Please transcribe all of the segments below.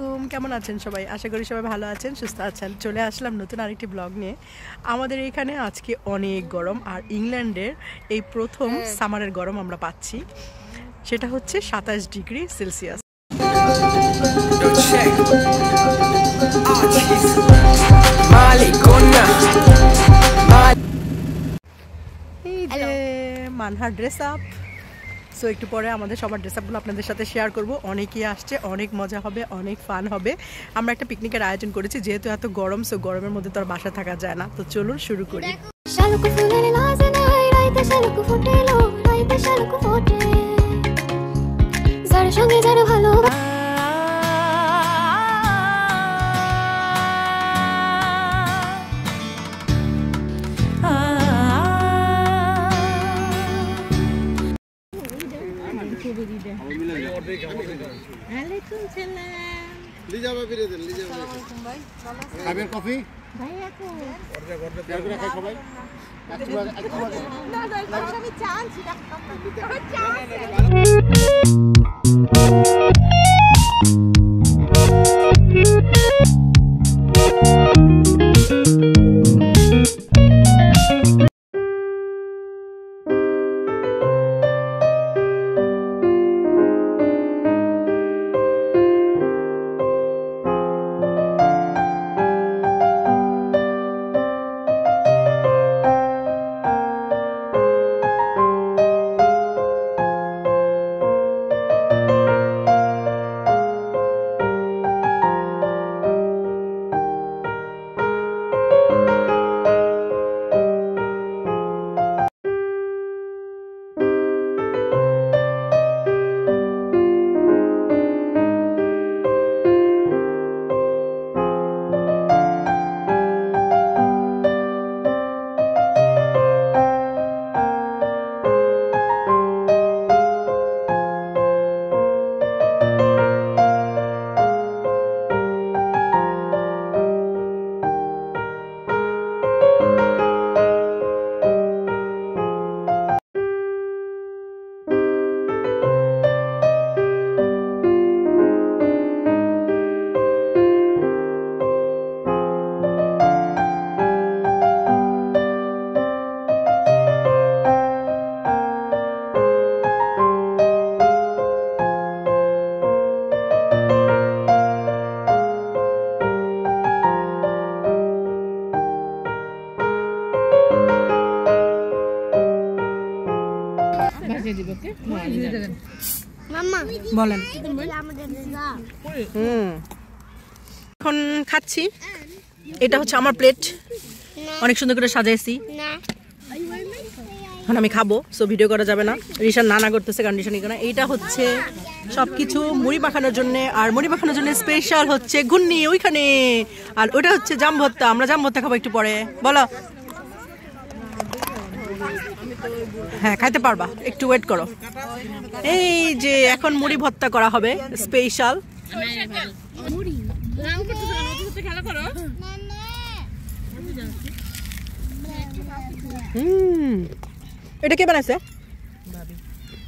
আলাইকুম, কেমন আছেন সবাই? আশা করি সবাই ভালো আছেন, সুস্থ আছেন। চলে আসলাম নতুন আরেকটি ব্লগ নিয়ে। আমাদের এখানে আজকে অনেক গরম, আর ইংল্যান্ডের এই প্রথম সামারের গরম আমরা পাচ্ছি, সেটা হচ্ছে 27 ডিগ্রি সেলসিয়াস। এই যে মানহার ড্রেস আপ। সো একটু পরে আমাদের সবার ড্রেস আপগুলো আপনাদের সাথে শেয়ার করব। অনেকেই আসছে, অনেক মজা হবে, অনেক ফান হবে। আমরা একটা পিকনিকের আয়োজন করেছি, যেহেতু এত গরম, সো গরমের মধ্যে তো আর বাসা থাকা যায় না। তো চলুন শুরু করি। কফি বলেন। এখন খাচ্ছি। এটা হচ্ছে আমার প্লেট, অনেক সুন্দর করে সাজাইছি। এখন আমি খাবো, সো ভিডিও করা যাবে না। রিশান নানা করতেছে, কারণ রিশান এখানে। এইটা হচ্ছে সবকিছু মুড়ি মাখানোর জন্য, আর মুড়ি মাখানোর জন্য স্পেশাল হচ্ছে ঘুন্নি ওইখানে, আর ওটা হচ্ছে জাম ভর্তা। আমরা জাম ভর্তা খাবো একটু পরে। বলো। হ্যাঁ, খাইতে পারবা, একটু ওয়েট করো। এই যে এখন মুড়ি ভর্তা করা হবে স্পেশাল। এটা কে বানাইছে?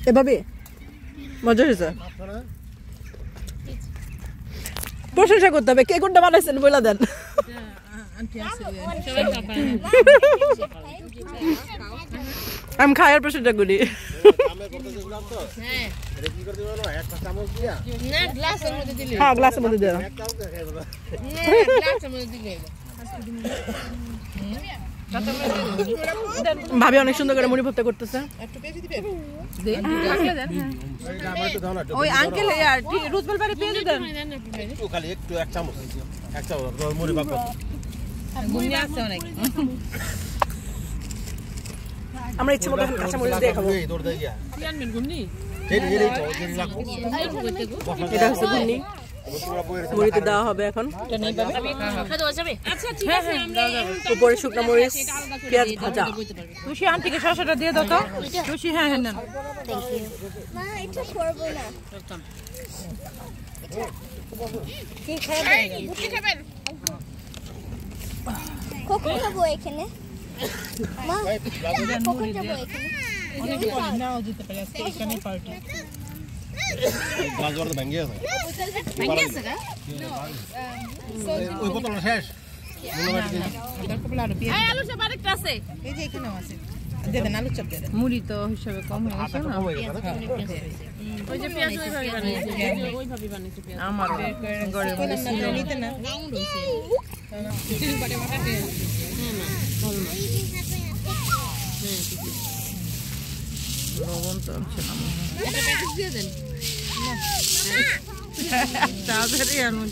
এভাবে মজা হয়েছে, প্রশংসা করতে হবে। কে কোনটা বানাইছেন বলে দেন। আমি খায়ার প্রশংসা করি। হ্যাঁ, গ্লাসের মধ্যে দিয়ে ভাবি অনেক সুন্দর করে মুড়ি ভর্তা করতেছে। ওই আঙ্কেল রুজবেল বাড়ি পেয়ে দেন। আমরা ইচ্ছে মতো কাঁচা মরিচ দিয়ে খাবো। এটা হচ্ছে ঘুগনি, মুড়িতে দেওয়া হবে এখন। উপরে শুকনো মরিচ, পেঁয়াজ ভাজা। খুশি আন্টিকে শসাটা দিয়ে দাও তো। খুশি, হ্যাঁ হ্যাঁ নেন। কখন যাবো এখানে? মা কখন যাবো এখানে? অনেক নাও যেতে পারে আজকে এখানে পার্টি। গ্লাস ওর ভাঙিয়ে আছে। ভাঙিয়ে আছে না? ওই বোতলটা শেষ আলু চপ আরেকটা আছে এই যে এখানেও আছে দে দেন আলু চপ দে দেন মুড়ি তো হিসাবে কম হয়ে গেছে না ওই যে পেঁয়াজ ওইভাবে বানিয়েছে আমার ঘরে নিতে না লবণ তো ছিল না এটা প্যাকেজ দিয়ে দেন তাড়াতাড়ি আনুন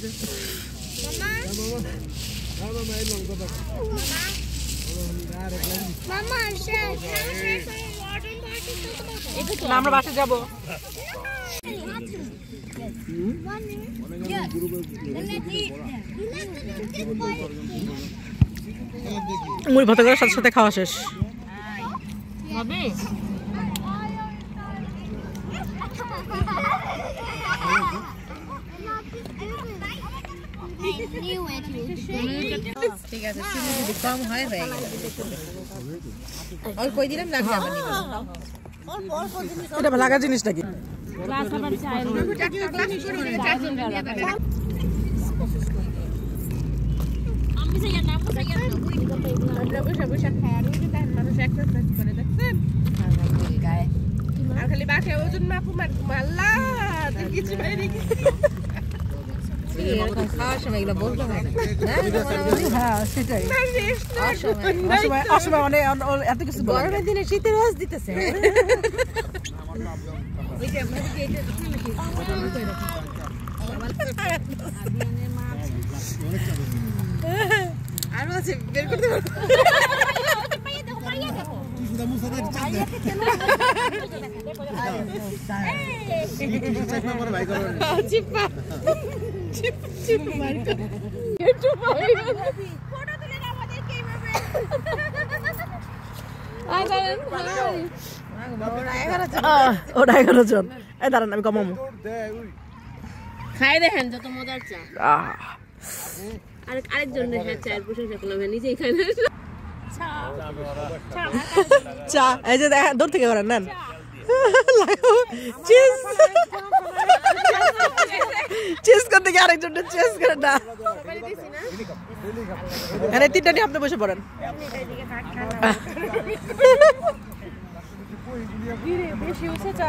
মামা আমরা বাসে যাব মুড়ি ভাত করার সাথে সাথে খাওয়া শেষ হবে ঠিক আছে চিনি যদি কম হয় হয়ে গেল অল্প দিলাম লাগবে আবার নিব এটা লাগা জিনিস নাকি খালি বাসায় ওজন মাপু মাল্লা কিছু খাওয়ার সময় এগুলো বলতে হয় না হ্যাঁ সেটাই অসময় অনেক এত কিছু গরমের দিনে শীতের রস দিতেছে আরো আছে বের করতে ওটা 11 জন এই দাঁড়ান আমি কমাবো খাই দেখেন যত মজার চা আরেকজন চায়ের প্রশংসা করলাম নিজেই খাই না চা এই যে দূর থেকে করেন নেন চেস করতে গিয়ে আরেকজন চেস করে না আরে তিনটা নিয়ে আপনি বসে পড়েন বেশি উঠে চা